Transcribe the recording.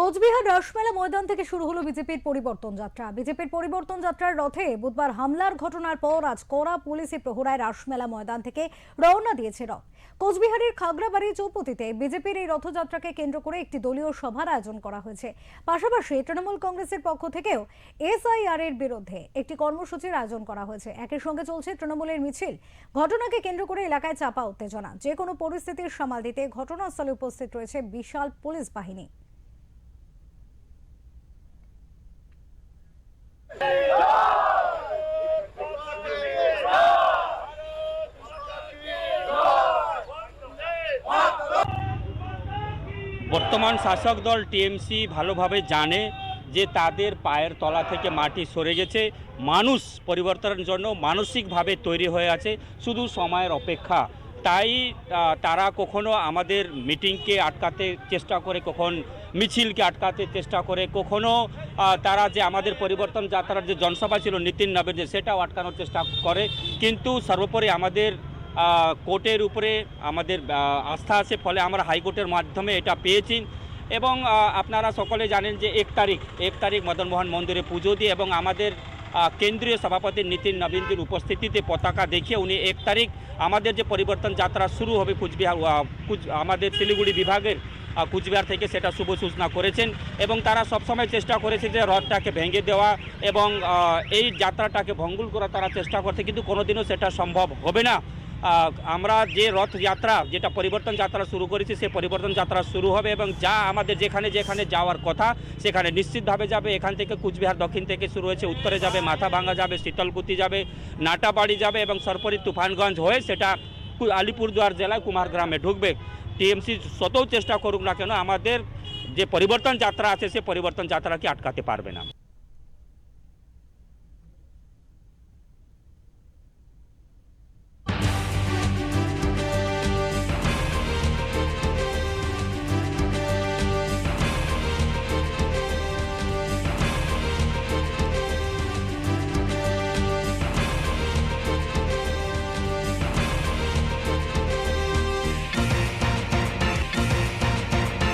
কোচবিহার রাসমেলা ময়দান থেকে শুরু হলো বিজেপির পরিবর্তন যাত্রা। বিজেপির পরিবর্তন যাত্রার রথে বুধবার হামলার ঘটনার পর আজ কড়া পুলিশি প্রহরায় রাসমেলা ময়দান থেকে রওনা দিয়েছে রথ। কোচবিহারের খাগড়াবাড়ি চৌপতিতে বিজেপির এই রথযাত্রাকে কেন্দ্র করে একটি দলীয় সভার আয়োজন করা হয়েছে। পাশাপাশি তৃণমূল কংগ্রেসের পক্ষ থেকেও এসআইআর এর বিরুদ্ধে একটি কর্মসূচির আয়োজন করা হয়েছে। একই সঙ্গে চলছে তৃণমূলের মিছিল। ঘটনাকে কেন্দ্র করে এলাকায় চাপা উত্তেজনা। যে কোনো পরিস্থিতির সামাল দিতে ঘটনাস্থলে উপস্থিত রয়েছে বিশাল পুলিশ বাহিনী। বর্তমান শাসক দল টিএমসি ভালোভাবে জানে যে তাদের পায়ের তলা থেকে মাটি সরে গেছে। মানুষ পরিবর্তনের জন্য মানসিকভাবে তৈরি হয়ে আছে, শুধু সময়ের অপেক্ষা। তাই তারা কখনো আমাদের মিটিংকে আটকাতে চেষ্টা করে, কখন মিছিলকে আটকাতে চেষ্টা করে, কখনো তারা যে আমাদের পরিবর্তন যাত্রার যে জনসভা ছিল নীতিন নবীনের সেটাও আটকানোর চেষ্টা করে। কিন্তু সর্বোপরি আমাদের কোর্টের উপরে আমাদের আস্থা আছে, ফলে আমরা হাইকোর্টের মাধ্যমে এটা পেয়েছি। এবং আপনারা সকলে জানেন যে 1 তারিখ মদনমোহন মন্দিরে পুজো দিয়ে এবং আমাদের কেন্দ্রীয় সভাপতি নীতিন নবীনজির উপস্থিতিতে পতাকা দেখিয়ে উনি 1 তারিখ আমাদের যে পরিবর্তন যাত্রা শুরু হবে কুচবিহার আমাদের শিলিগুড়ি বিভাগের কুচবিহার থেকে, সেটা শুভ সূচনা করেছেন। এবং তারা সবসময় চেষ্টা করেছে যে রথটাকে ভেঙে দেওয়া এবং এই যাত্রাটাকে ভঙ্গুর করার তারা চেষ্টা করছে, কিন্তু কোনোদিনও সেটা সম্ভব হবে না। আমরা যে রথযাত্রা যেটা পরিবর্তন যাত্রা শুরু করেছি, সে পরিবর্তন যাত্রা শুরু হবে এবং যা আমাদের যেখানে যেখানে যাওয়ার কথা সেখানে নিশ্চিতভাবে যাবে। এখান থেকে কুচবিহার দক্ষিণ থেকে শুরু হয়েছে, উত্তরে যাবে, মাথাভাঙ্গা যাবে, শীতলকুচি যাবে, নাটাবাড়ি যাবে এবং সরপরি তুফানগঞ্জ হয়ে সেটা আলিপুরদুয়ার জেলায় কুমারগ্রামে ঢুকবে। টিএমসি শতও চেষ্টা করুক না কেন, আমাদের যে পরিবর্তন যাত্রা আছে সে পরিবর্তন যাত্রাকে আটকাতে পারবে না।